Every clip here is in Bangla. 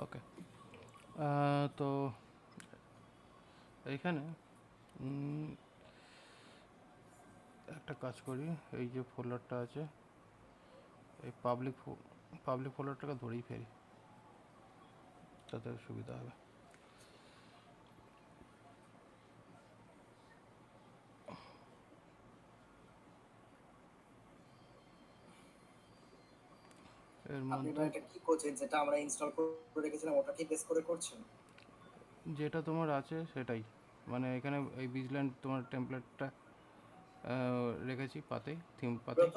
ওকে। তো এইখানে একটা কাজ করি, এই যে ফোল্ডারটা আছে, এই পাবলিক ফোল্ডারটাকে ধরেই ফেলি, তাতে সুবিধা হবে। এর আপনি মধ্যে মানে এটা কি করছেন, যেটা আমরা ইনস্টল করে রেখেছিলাম ওটা কি বেস করে করছেন? যেটা তোমার আছে সেটাই, মানে এখানে এই বিজল্যান্ড তোমার টেমপ্লেটটা রেখেছি পাতেই, থিম পাতেই।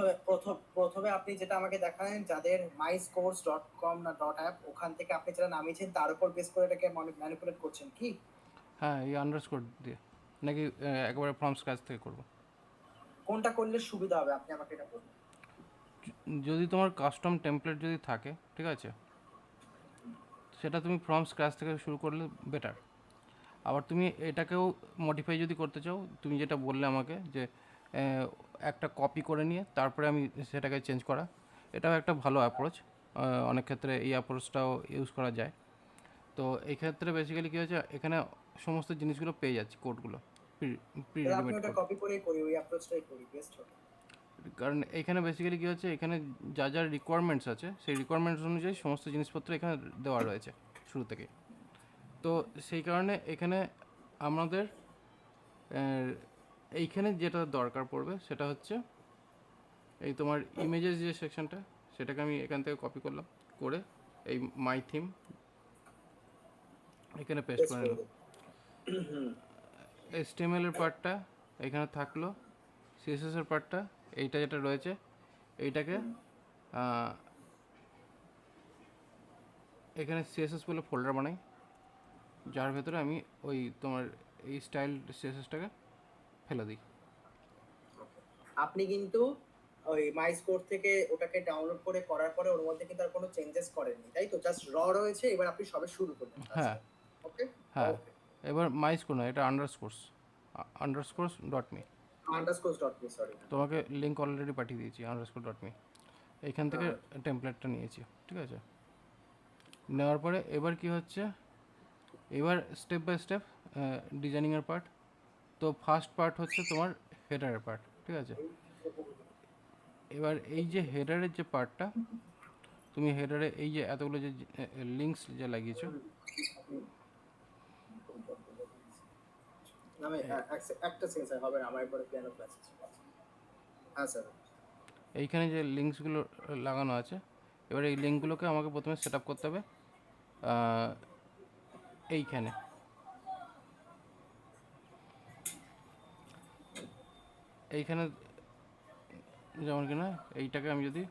প্রথমে আপনি যেটা আমাকে দেখালেন, যাদের myscores.com না .app, ওখান থেকে আপনি যেটা নামিয়েছেন তার উপর বেস করে এটাকে ম্যানিপুলেট করছেন কি? হ্যাঁ, এই আন্ডারস্কোর দিয়ে, নাকি একেবারে ফ্রম স্ক্র্যাচ থেকে করব? কোনটা করলে সুবিধা হবে আপনি আমাকে এটা বলুন। যদি তোমার কাস্টম টেমপ্লেট যদি থাকে, ঠিক আছে, সেটা তুমি ফ্রম স্ক্র্যাচ থেকে শুরু করলে বেটার। আবার তুমি এটাকেও মডিফাই যদি করতে চাও, তুমি যেটা বললে আমাকে যে একটা কপি করে নিয়ে তারপরে আমি সেটাকে চেঞ্জ করা, এটাও একটা ভালো অ্যাপ্রোচ। অনেক ক্ষেত্রে এই অ্যাপ্রোচটাও ইউজ করা যায়। তো এই ক্ষেত্রে বেসিক্যালি কী হয়েছে, এখানে সমস্ত জিনিসগুলো পেয়ে যাচ্ছি, কোডগুলো, প্রি তাহলে আপনি রেডিমেড ওটা কোড। কপি করেই করি, ওই অ্যাপ্রোচটাই করি, বেস্ট হবে। কারণ এখানে বেসিক্যালি কী হচ্ছে, এখানে যা যা রিকোয়ারমেন্টস আছে সেই রিকোয়ারমেন্টস অনুযায়ী সমস্ত জিনিসপত্র এখানে দেওয়া রয়েছে শুরু থেকে। তো সেই কারণে এখানে আমাদের এইখানে যেটা দরকার পড়বে সেটা হচ্ছে এই তোমার ইমেজেস যে সেকশনটা, সেটাকে আমি এখান থেকে কপি করলাম, করে এই মাই থিম এখানে পেস্ট বেস্ট করে করে নিলাম। দেবো। HTML এর পার্টটা এখানে থাকলো, CSS এর পার্টটা এইটা যেটা রয়েছে এইটাকে এখানে CSS বলে ফোল্ডার বানাই, যার ভেতরে আমি ওই তোমার এই স্টাইল CSSটাকে ফেলে দিই। আপনি কিন্তু ওই মাই স্কোর থেকে ওটাকে ডাউনলোড করে করার পরে ওর মধ্যে কিন্তু আর কোনো চেঞ্জেস করেননি, তাই তো? জাস্ট রয়েছে, এবার আপনি সবে শুরু করবেন হ্যাঁ, কাজটা। ওকে। হ্যাঁ। ওকে। এবার মাইস্কোর না, এটা আন্ডারস্কোর্স ডট মি। underscores.me, sorry. তোমাকে লিঙ্ক অলরেডি পাঠিয়ে দিয়েছি, আন্ডারস্কোর.মি। এইখান থেকে হ্যাঁ। টেমপ্লেটটা নিয়েছি, ঠিক আছে। নেওয়ার পরে এবার কি হচ্ছে, এবার স্টেপ বাই স্টেপ ডিজাইনিংয়ের পার্ট। তো ফার্স্ট পার্ট হচ্ছে তোমার হেডারের পার্ট, ঠিক আছে। এবার এই যে হেডারের যে পার্টটা, তুমি হেডারে এই যে এতগুলো যে লিঙ্কস যে লাগিয়েছো, আমি একটা সেন্সার হবে না, আমার পরে পিয়ানো ক্লাস। হ্যাঁ স্যার। এইখানে যে লিঙ্কসগুলো লাগানো আছে, এবার এই লিঙ্কগুলোকে আমাকে প্রথমে সেট আপ করতে হবে এইখানে। এইখানে যেমন কিনা এইটাকে আমি যদি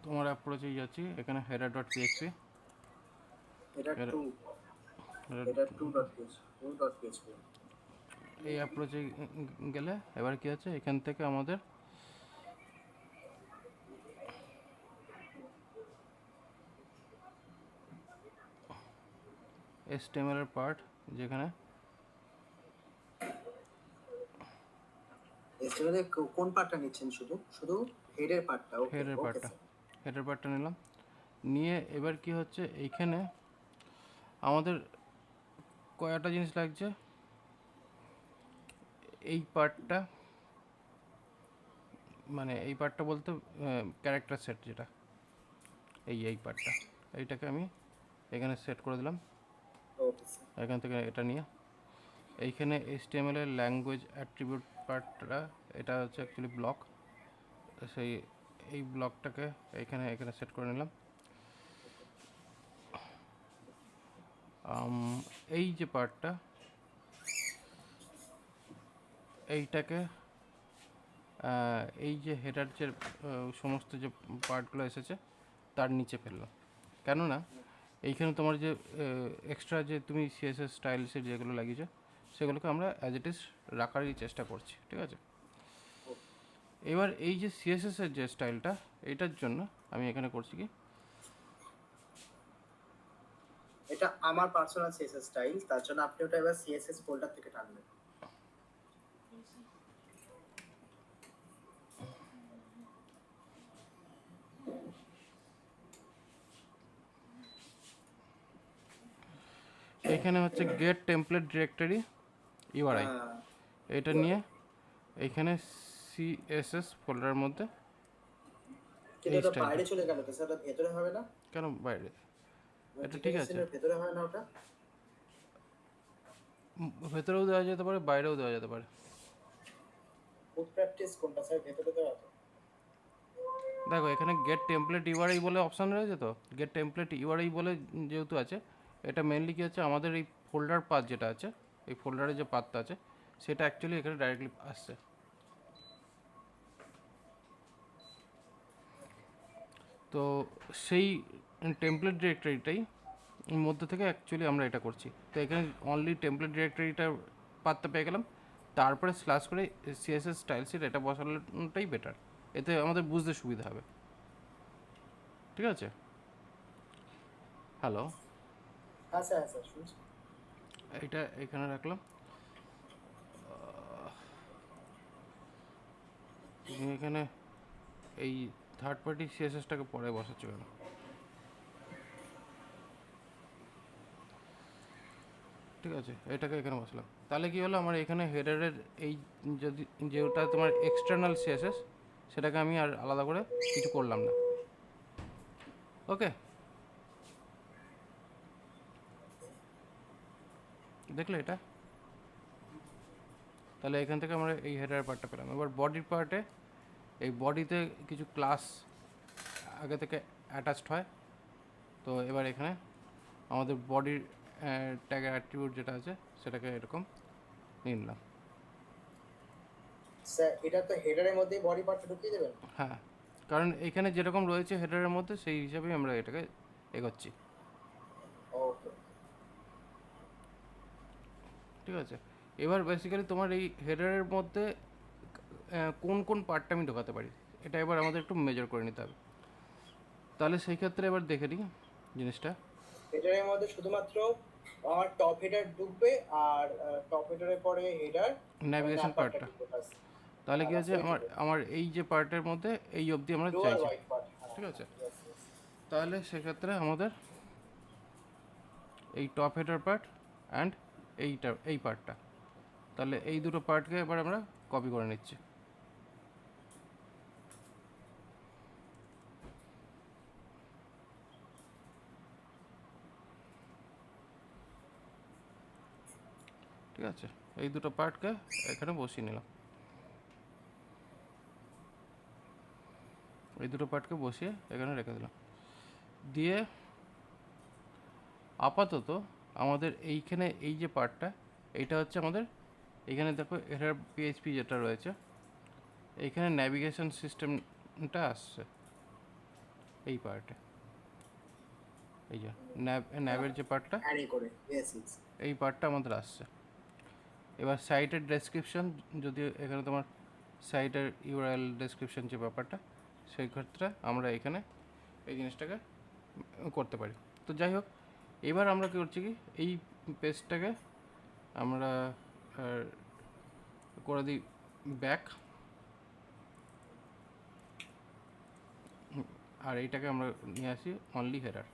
তোমার অ্যাপ্রোচেই যাচ্ছি, এখানে হেডার ডট পিএইচপি, এটা টু, এটা টু ডট পিএইচপি। এই অ্যাপ্রোচে গেলে এবার কী আছে, এখান থেকে আমাদের HTML এর পার্ট, যেখানে এসটিএমএল এর কোন পার্টটা নিচ্ছেন? শুধু শুধু হেডের পার্টটা? ওকে, হেডের ওকে পার্টটা, স্যার। হেডের পার্টটা নিলাম, নিয়ে এবার কি হচ্ছে, এইখানে আমাদের কয়টা জিনিস লাগছে। এই পার্টটা, মানে এই পার্টটা বলতে ক্যারেক্টার সেট যেটা, এই পার্টটা, এইটাকে আমি এখানে সেট করে দিলাম। Okay sir. এখান থেকে এটা নিয়ে এইখানে HTML এর ল্যাঙ্গুয়েজ অ্যাট্রিবিউট পার্টটা, এটা হচ্ছে অ্যাকচুয়ালি ব্লক, সেই এই ব্লকটাকে এখানে এখানে সেট করে নিলাম। এই যে পার্টটা, এইটাকে এই যে হেডার যে সমস্ত যে পার্টগুলো এসেছে তার নিচে ফেললাম, কেননা এইখানে তোমার যে এক্সট্রা যে তুমি CSS স্টাইলসের যেগুলো লাগিয়েছো সেগুলোকে আমরা অ্যাজ ইট ইজ রাখারই চেষ্টা করছি, ঠিক আছে। এবার এই যে CSS এর যে স্টাইলটা, এটার জন্য আমি এখানে করছি কি, এটা আমার পার্সোনাল সিএসএস স্টাইল, তার জন্য আপনি ওটা এবার সিএসএস ফোল্ডার থেকে টানবেন। এইখানে হচ্ছে গেট টেমপ্লেট ডিরেক্টরি ইউআরআই, হ্যাঁ এটা নিয়ে এইখানে সিএসএস ফোল্ডারের মধ্যে কিন্তু এই ওটা স্টাইলটা। বাইরে চলে গেল তো স্যার, ওটা ভেতরে হবে না? কেন বাইরে? এটা ঠিক টিকেট আছে, সিনের ভেতরে হয় না ওটা? ভেতরেও দেওয়া যেতে পারে, বাইরেও দেওয়া যেতে পারে। ফুড প্র্যাকটিস কোনটা স্যার ভেতরে দেওয়া তো? দেখো এখানে গেট টেমপ্লেট ইউআরআই বলে অপশান রয়েছে, তো গেট টেমপ্লেট ইউআরআই বলে যেহেতু আছে, এটা মেনলি কী হচ্ছে, আমাদের এই ফোল্ডার পাথ যেটা আছে, এই ফোল্ডারে যে পাথটা আছে সেটা অ্যাকচুয়ালি এখানে ডাইরেক্টলি আসছে। তো সেই টেমপ্লেট ডিরেক্টরিটাই মধ্যে থেকে অ্যাকচুয়ালি আমরা এটা করছি। তো এখানে অনলি টেমপ্লেট ডিরেক্টরিটার পাথটা পেয়ে গেলাম, তারপরে স্ল্যাশ করে সিএসএস স্টাইলসিট এটা বসানোটাই বেটার, এতে আমাদের বুঝতে সুবিধা হবে। ঠিক আছে, হ্যালো, হ্যাঁ স্যার, হ্যাঁ স্যার শুনছি। এটা এখানে রাখলাম। তুমি এখানে এই থার্ড পার্টি সিএসএসটাকে পরে বসাচ্ছ কেন? ঠিক আছে, এটাকে এখানে বসলাম, তাহলে কি হলো, আমার এখানে হেডারের এই যদি যেটা তোমার এক্সটার্নাল সিএসএস, সেটাকে আমি আর আলাদা করে কিছু করলাম না। ওকে, দেখলে এটা? তাহলে এখান থেকে আমরা এই হেডার পার্টটা পেলাম। এবার বডির পার্টে, এই বডিতে কিছু ক্লাস আগে থেকে অ্যাটাচড হয়, তো এবার এখানে আমাদের বডির ট্যাগের অ্যাট্রিবিউট যেটা আছে সেটাকে এরকম নিয়ে নিলাম। স্যার এটা তো হেডারের মধ্যেই বডি পার্টটা ঢুকিয়ে দেবেন? হ্যাঁ, কারণ এখানে যেরকম রয়েছে হেডারের মধ্যে সেই হিসাবেই আমরা এটাকে এগোচ্ছি। ওকে। ঠিক আছে, এবার বেসিক্যালি তোমার এই হেডারের মধ্যে কোন কোন পার্টটা আমি ঢোকাতে পারি, এটা এবার আমাদের একটু মেজার করে নিতে হবে। তাহলে সেই ক্ষেত্রে এবার দেখে নিই জিনিসটা। হেডারের মধ্যে শুধুমাত্র আমার টপ হেডার ঢুকবে, আর টপ হেডারের পরে হেডার ন্যাভিগেশন পার্টটা, ঢুকবে ব্যাস। তাহলে কি হচ্ছে, আমার এই যে পার্টের মধ্যে এই অবধি আমরা ব্লু আর চাইছি। White part. ঠিক আছে, ইয়েস ইয়েস। তাহলে সেক্ষেত্রে আমাদের এই টপ হেডার পার্ট অ্যান্ড এই পার্টটা, তাহলে এই দুটো পার্টকে এবার আমরা কপি করে নিচ্ছি। ঠিক আছে, এই দুটো পার্টকে এখানে বসিয়ে নিলাম, এই দুটো পার্টকে বসিয়ে এখানে রেখে দিলাম। দিয়ে আপাতত আমাদের এইখানে এই যে পার্টটা, এইটা হচ্ছে আমাদের, এইখানে দেখো এটার পিএইচপি যেটা রয়েছে, এইখানে ন্যাভিগেশন সিস্টেমটা আসছে এই পার্টে, এই যে ন্যাবের যে পার্টটা, অ্যারে করে। Yes yes. এই পার্টটা আমাদের আসছে। এবার সাইটের ডেসক্রিপশন, যদি এখানে তোমার সাইটের ইউআরএল ডেসক্রিপশন যে ব্যাপারটা, সেই ক্ষেত্রে আমরা এখানে এই জিনিসটাকে করতে পারি। তো যাই হোক, এবার আমরা কী করছি কি, এই পেজটাকে আমরা করে দিই ব্যাক, আর এইটাকে আমরা নিয়ে আসি অনলি হেডার।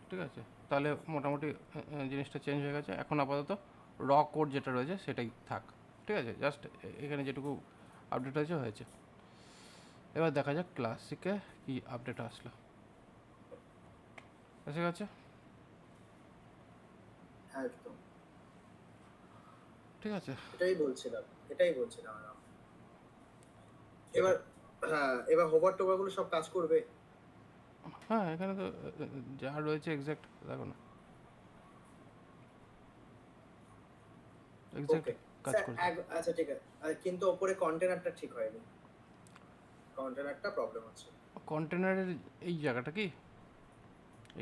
ঠিক আছে, তাহলে মোটামুটি জিনিসটা চেঞ্জ হয়ে গেছে। এখন আপাতত র কোড যেটা রয়েছে সেটাই থাক। ঠিক আছে, জাস্ট এখানে যেটুকু আপডেট হয়েছে। এবার দেখা যাক ক্লাসিকে কি আপডেট আসলো। এসে গেছে, একদম ঠিক আছে। এটাই বলছিলাম, এটাই বলছিলাম আমরা। এবার হ্যাঁ, এবার হোভার টোভার গুলো সব কাজ করবে? হ্যাঁ, এখানে তো যা রয়েছে এক্স্যাক্ট দেখো না, এক্স্যাক্ট ওকে কাজ স্যার। করছে। আচ্ছা ঠিক আছে, কিন্তু ওপরে কন্টেনারটা ঠিক হয়নি, কন্টেনারটা প্রবলেম হচ্ছে। কন্টেনারের এই জায়গাটা কি,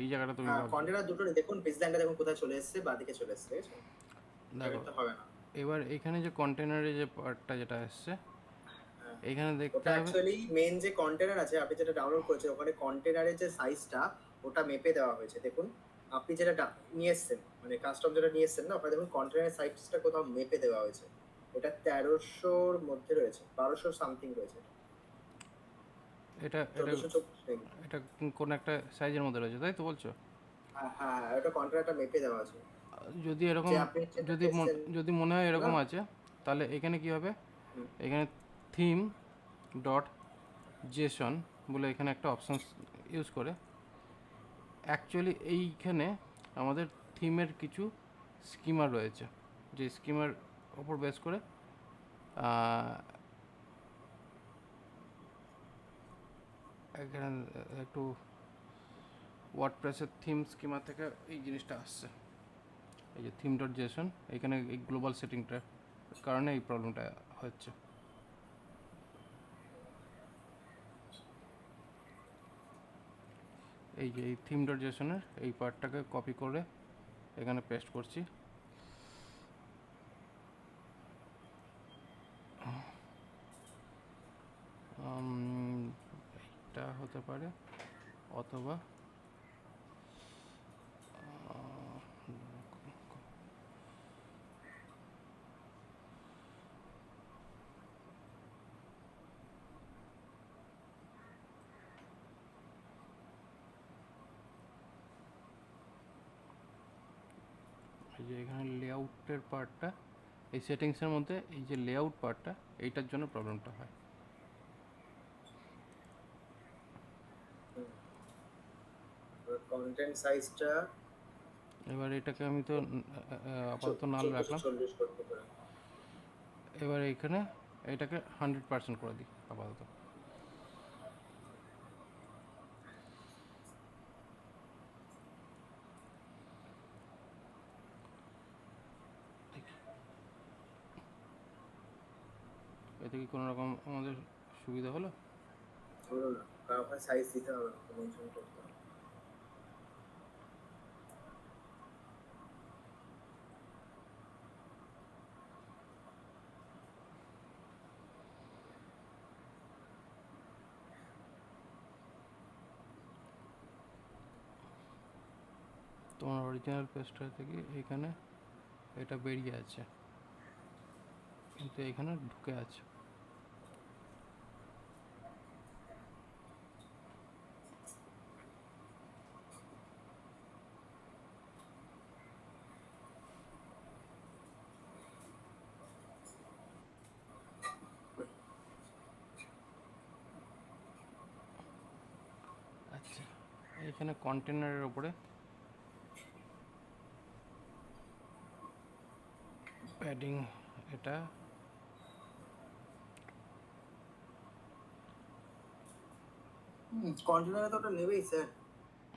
এই জায়গাটা তুমি হ্যাঁ ভাবছো? কন্টেনার দুটো দেখুন, বেসলাইনটা দেখুন কোথায় চলে এসেছে, বাদিকে চলে এসেছে, ঠিক আছে? দেখো এটা হবে না। এবার এখানে যে কন্টেনারের যে পার্টটা যেটা এসছে, হ্যাঁ, এইখানে দেখতে ওটা হবে। অ্যাকচুয়ালি মেন যে কন্টেনার আছে, আপনি যেটা ডাউনলোড করেছেন, ওখানে কন্টেনারের যে সাইজটা ওটা মেপে দেওয়া হয়েছে। দেখুন আপনি যেটা নিয়ে এসেছেন, মানে কাস্টম যেটা নিয়ে এসেছেন না, ওখানে দেখুন কন্টেনারের সাইজটা কোথাও মেপে দেওয়া হয়েছে। এটা 1300-র মধ্যে রয়েছে, 1200 সামথিং রয়েছে। এটা এটা 1424 নেই। এটা কোন একটা সাইজের মধ্যে রয়েছে, তাই তো বলছো? হ্যাঁ হ্যাঁ, ওটা কন্টেনারটা মেপে দেওয়া আছে। যদি যে এরকম, আপনি যেটা যদি এসছেন যদি মনে হয় না। এরকম আছে, তাহলে এখানে কি হবে, হুম, এখানে থিম ডট জেসন বলে এখানে একটা অপশান ইউজ করে অ্যাকচুয়ালি এইখানে আমাদের থিমের কিছু স্কিমার রয়েছে, যে স্কিমার ওপর বেস করে এখানে একটু ওয়ার্ডপ্রেসের থিম স্কিমার থেকে এই জিনিসটা আসছে, এই যে থিম ডট জেসন, এখানে এই গ্লোবাল সেটিংটার কারণে এই প্রবলেমটা হচ্ছে। এই যে এই থিম ডট জেসনের এই পার্টটাকে কপি করে এখানে পেস্ট করছি। এইটা হতে পারে, অথবা এই যে এখানে লেআউটের পার্টটা, এই সেটিংসের মধ্যে এই যে লেআউট পার্টটা, এইটার জন্য প্রবলেমটা হয়। কন্টেন্ট সাইজটা এবার এটাকে আমি তো আপাতত নাল 1440 রাখলাম। করতে পারে। এবার এইখানে এটাকে 100% করে দিই আপাতত। দেখি এতে কি কোনো রকম আমাদের সুবিধা হলো? হলো না, কারণ ওখানে সাইজ দিতে হবে না, মেনশন করতে হবে। তোমার অরিজিনাল পেজটা থেকে এখানে এটা বেরিয়ে আছে, কিন্তু এখানে ঢুকে আছে। আচ্ছা, এখানে কন্টেনারের ওপরে প্যাডিং, এটা কন্টেনারে তো ওটা নেবেই স্যার,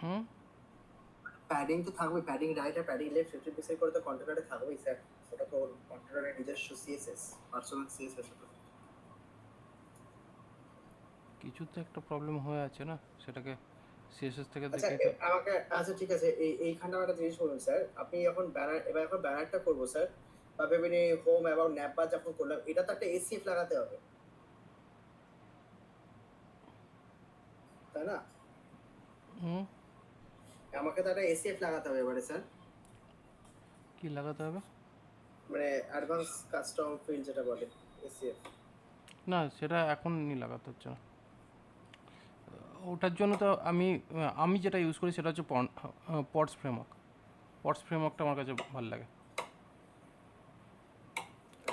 হুম প্যাডিং তো থাকবে, প্যাডিং রাইট আর প্যাডিং লেফট 50% করে তো কন্টেনারে থাকবেই স্যার। ওটা তো কন্টেনারের নিজস্ব সিএসএস, পার্সোনাল সিএসএস ওটা। কিছু তো একটা প্রবলেম হয়ে আছে না, সেটাকে সিএসএস থেকে আচ্ছা দেখেই তো। আমাকে, আচ্ছা ঠিক আছে, এইখানটা একটা জিনিস বলুন স্যার, আপনি যখন ব্যানার, এবার এখন ব্যানারটা করবো স্যার, বা ভেবে হোম এবং ন্যাপবার যখন করলাম, এটা তো একটা এসিএফ লাগাতে হবে, তাই না? হুম, আমাকে তো একটা এসিএফ লাগাতে হবে এবারে স্যার, কি লাগাতে হবে? মানে অ্যাডভান্স কাস্টম ফিল্ড যেটা বলে, এসিএফ। না, সেটা এখনই লাগাতে হচ্ছে না। ওটার জন্য তো আমি যেটা ইউজ করি সেটা হচ্ছে পটস ফ্রেমওয়ার্ক। পটস ফ্রেমওয়ার্কটা আমার কাছে ভালো লাগে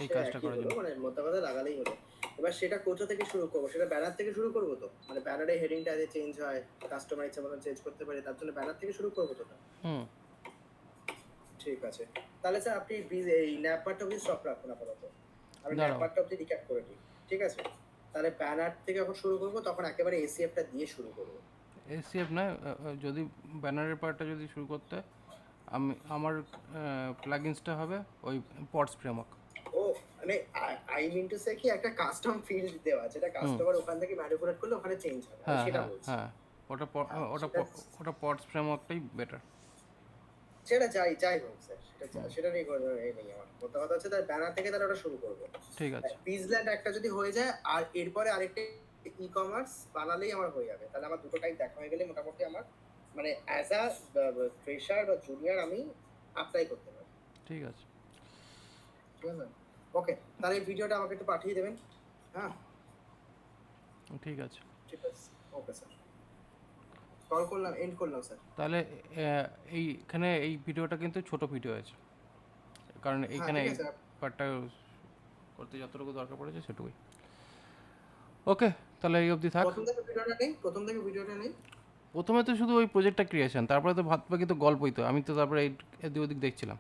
এই সে কাজটা একই করার হলো, জন্য। মানে মোদ্দা কথা লাগালেই হলো। এবার সেটা কোথা থেকে শুরু করবো, সেটা ব্যানার থেকে শুরু করবো তো, মানে ব্যানারে হেডিংটা যে চেঞ্জ হয়, কাস্টমার ইচ্ছা মতন চেঞ্জ করতে পারে, তার জন্য ব্যানার থেকে শুরু করবো তো ওটা। হুম, ঠিক আছে, তাহলে স্যার আপনি এই ন্যাপবারটা অবধি স্টক রাখুন আপাতত, আমি দাঁড়াও, ন্যাপবারটা অবধি রিক্যাপ করে দিই। ঠিক আছে, তাহলে ব্যানার থেকে যখন শুরু করবো তখন একেবারে এসিএফটা দিয়ে শুরু করবো। এসিএফ নয়, যদি ব্যানারের পার্টটা যদি শুরু করতে হয়, আমার প্লাগইনসটা হবে ওই পটস ফ্রেমওয়ার্ক। ও মানে আই মিন টু সে কি একটা কাস্টম ফিল্ড দেওয়া আছে, যেটা হুম, কাস্টমার ওখান থেকে ম্যানিপুলেট করলে ওখানে চেঞ্জ হবে, আমি হ্যাঁ সেটা হ্যাঁ বলছি। হ্যাঁ, ওটা হ্যাঁ ওটা সেটা, ওটা পটস ফ্রেমওয়ার্কটাই বেটার। সেটা যাই যাই হোক স্যার, সেটা নিয়ে কোনো এ নেই আমার, মোদ্দা কথা হচ্ছে তার ব্যানার থেকে তাহলে ওটা শুরু করবো। ঠিক আছে, পিজল্যান্ড একটা যদি হয়ে যায়, আর এরপরে আরেকটা ই কমার্স বানালেই আমার হয়ে যাবে, তাহলে আমার দুটো টাইপ দেখা হয়ে গেলে মোটামুটি আমার মানে অ্যাজ আ ফ্রেশার বা জুনিয়র আমি অ্যাপ্লাই করতে পারি। ঠিক আছে, ঠিক আছে, ওকে, তাহলে এই ভিডিওটা আমাকে একটু পাঠিয়ে দেবেন। হ্যাঁ ঠিক আছে। ঠিক আছে, ওকে স্যার। কল করলাম, এন্ড করলাম স্যার। তাহলে এইখানে এই ভিডিওটা কিন্তু ছোট ভিডিও আছে, কারণ হ্যাঁ এইখানে ঠিক এই আছে। পার্টটা করতে যতটুকু দরকার পড়েছে সেটুকুই। ওকে, তাহলে এই অবধি থাক। প্রথম থেকে ভিডিওটা নেই, প্রথম থেকে ভিডিওটা নেই। প্রথমে তো শুধু ওই প্রজেক্টটা ক্রিয়েশন, তারপরে তো ভাত বাকি তো গল্পই, তো আমি তো তারপরে এই এদিক ওদিক দেখছিলাম।